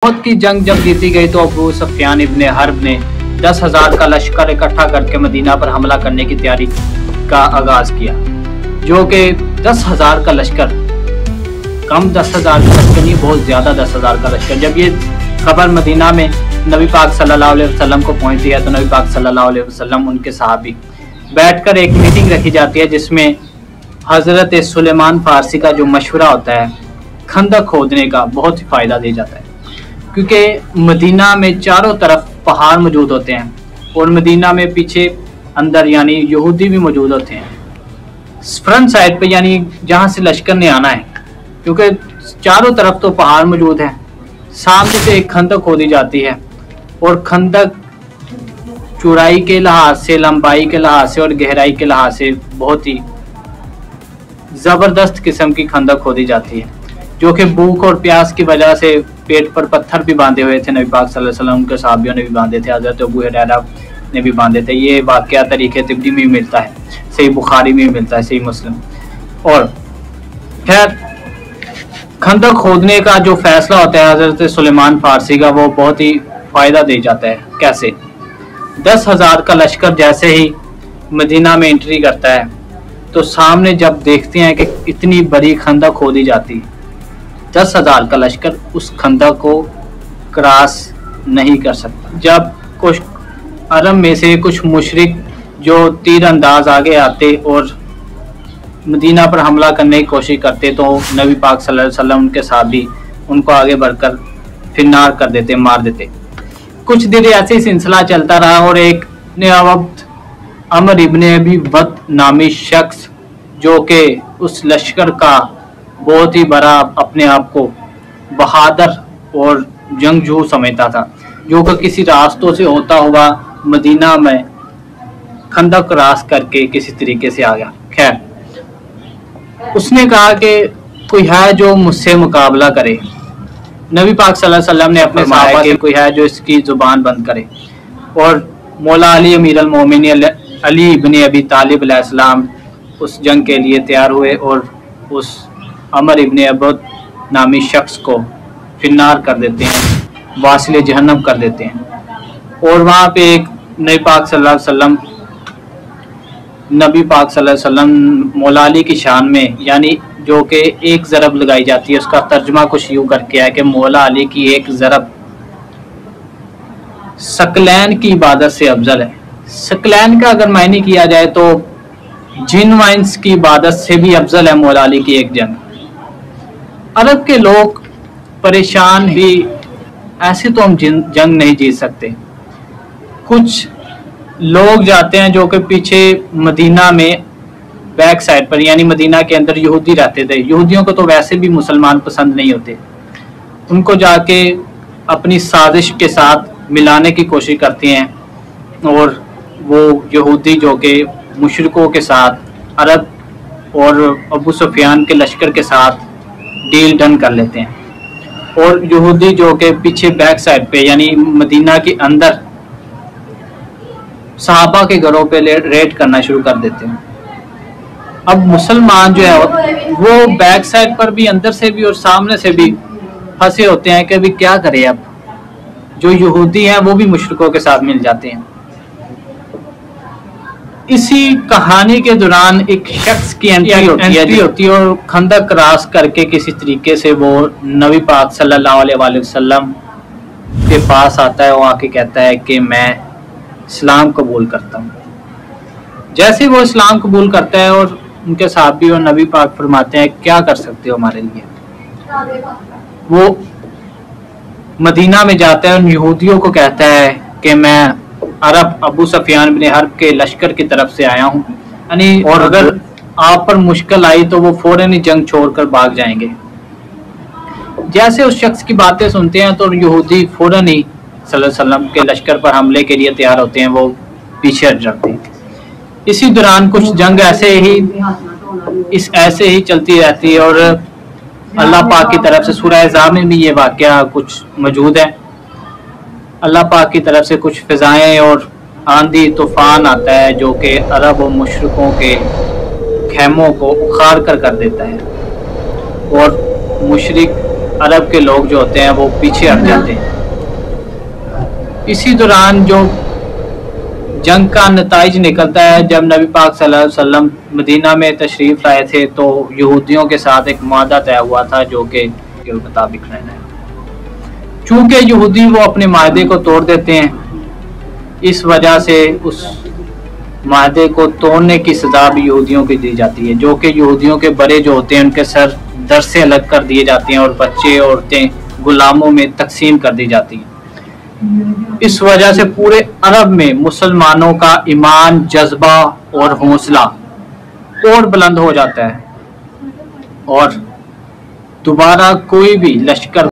बहुत की जंग जब जीती गई तो अबू सुफियान इब्ने हर्ब ने 10,000 का लश्कर इकट्ठा करके मदीना पर हमला करने की तैयारी का आगाज किया। जो कि 10,000 का लश्कर, कम 10,000 का लश्कर नहीं, बहुत ज्यादा 10,000 का लश्कर। जब ये खबर मदीना में नबी पाक सल्लल्लाहु अलैहि वसल्लम को पहुंचती है तो नबी पाक सल्लल्लाहु अलैहि वसल्लम उनके सहाबी बैठकर एक मीटिंग रखी जाती है जिसमें हजरत सुलेमान फारसी का जो मशवरा होता है खंदक खोदने का बहुत ही फायदा दे जाता है, क्योंकि मदीना में चारों तरफ पहाड़ मौजूद होते हैं और मदीना में पीछे अंदर यानी यहूदी भी मौजूद होते हैं फ्रंट साइड पे, यानी जहाँ से लश्कर ने आना है, क्योंकि चारों तरफ तो पहाड़ मौजूद हैं। सामने से एक खंदक खोदी जाती है और खंदक चौड़ाई के लिहाज से, लंबाई के लिहाज से और गहराई के लिहाज से बहुत ही ज़बरदस्त किस्म की खंदक खोदी जाती है, जो कि भूख और प्यास की वजह से पेट पर पत्थर भी बांधे हुए थे। नबी पाक सल्लल्लाहु अलैहि वसल्लम के सहाबियों ने भी बांधे थे, हज़रत अबू हुरैरा ने भी बांधे थे। ये वाक़या तरीक़े तिब्बी में मिलता है, सही बुखारी में मिलता है, सही मुस्लिम। और खैर खंदक खोदने का जो फैसला होता है हज़रत सुलेमान फारसी का, वो बहुत ही फ़ायदा दे जाता है। कैसे? 10,000 का लश्कर जैसे ही मदीना में एंट्री करता है तो सामने जब देखते हैं कि इतनी बड़ी खंदक खोदी जाती है, 10,000 का लश्कर उस खंदक को क्रॉस नहीं कर सकता। जब कुछ अरब में से कुछ मुशरिक जो तीर अंदाज आगे आते और मदीना पर हमला करने की कोशिश करते तो नबी पाक सल्लल्लाहु अलैहि वसल्लम उनके साथी उनको आगे बढ़कर फिन्नार कर देते, मार देते। कुछ देर ऐसे ही सिलसिला चलता रहा और एक ने वक्त अमर इब्ने अबी वद नामी शख्स, जो कि उस लश्कर का बहुत ही बड़ा अपने आप को बहादुर और जंगजू समझता था, जो कि किसी रास्तों से होता हुआ मदीना में खंदक क्रॉस करके किसी तरीके से आ गया। खैर, उसने कहा कि कोई है जो मुझसे मुकाबला करे। नबी पाक सल्लल्लाहु अलैहि वसल्लम ने अपने सहाबा से कोई है जो इसकी जुबान बंद करे, और मौला अली अमीर अल मोमिनीन अली इब्ने अबी तालिब अलैहिस्सलाम उस जंग के लिए तैयार हुए और उस अमर इब्ने अबद नामी शख्स को फिन्नार कर देते हैं, वासिल जहन्नम कर देते हैं। और वहाँ पे एक नबी पाक सल्लल्लाहु अलैहि वसल्लम मौला अली की शान में, यानी जो कि एक ज़रब लगाई जाती है, उसका तर्जुमा कुछ यूँ करके है कि मौला अली की एक ज़रब सकलैन की इबादत से अफजल है। सकलैन का अगर मायने किया जाए तो जिन वाइंस की इबादत से भी अफजल है मौला अली की एक जंग। अरब के लोग परेशान भी, ऐसे तो हम जंग नहीं जीत सकते। कुछ लोग जाते हैं जो कि पीछे मदीना में बैक साइड पर, यानी मदीना के अंदर यहूदी रहते थे। यहूदियों को तो वैसे भी मुसलमान पसंद नहीं होते, उनको जाके अपनी साजिश के साथ मिलाने की कोशिश करते हैं और वो यहूदी जो कि मुशरिकों के साथ अरब और अबू सुफियान के लश्कर के साथ डील डन कर लेते हैं, और यहूदी जो कि पीछे बैक साइड पे यानी मदीना के अंदर सहाबा के घरों पे रेड करना शुरू कर देते हैं। अब मुसलमान जो है वो बैक साइड पर भी, अंदर से भी और सामने से भी फंसे होते हैं कि अभी क्या करें। अब जो यहूदी हैं वो भी मुशरिकों के साथ मिल जाते हैं। इसी कहानी के दौरान एक शख्स की एंट्री होती है और खंदक क्रॉस करके किसी तरीके से वो नबी पाक सल्लल्लाहु अलैहि वसल्लम के पास आता है। वो आके कहता है कि मैं इस्लाम कबूल करता हूँ। जैसे वो इस्लाम कबूल करता है और उनके साहबी और नबी पाक फरमाते हैं क्या कर सकते हो हमारे लिए। वो मदीना में जाता है और यहूदियों को कहता है कि मैं अरब अबू सुफियान बिन हर्ब के लश्कर की तरफ से आया हूँ, यानी और अगर आप पर मुश्किल आई तो वो फौरन ही जंग छोड़कर भाग जाएंगे। जैसे उस शख्स की बातें सुनते हैं तो यहूदी फौरन ही सल्लल्लाहु अलैहि वसल्लम के लश्कर पर हमले के लिए तैयार होते हैं, वो पीछे हट जाते हैं। इसी दौरान कुछ जंग ऐसे ही चलती रहती है और अल्लाह पाक की तरफ से सूरह अहज़ाब में भी ये वाक़या कुछ मौजूद है। अल्लाह पाक की तरफ से कुछ फ़िज़ाएँ और आंधी तूफ़ान आता है जो कि अरब और मुशरिकों के खेमों को उखाड़ कर देता है और मुशरिक अरब के लोग जो होते हैं वो पीछे हट जाते हैं। इसी दौरान जो जंग का नताइज निकलता है, जब नबी पाक सल्लल्लाहु अलैहि वसल्लम मदीना में तशरीफ लाए थे तो यहूदियों के साथ एक मादा तय हुआ था जो कि के मुताबिक रहना है। चूंकि यहूदी वो अपने मादे को तोड़ देते हैं, इस वजह से उस मादे को तोड़ने की सजा भी यहूदियों को दी जाती है, जो कि यहूदियों के बड़े जो होते हैं उनके सर दर से अलग कर दिए जाते हैं और बच्चे औरतें गुलामों में तकसीम कर दी जाती हैं। इस वजह से पूरे अरब में मुसलमानों का ईमान, जज्बा और हौसला और बुलंद हो जाता है और दोबारा कोई भी लश्कर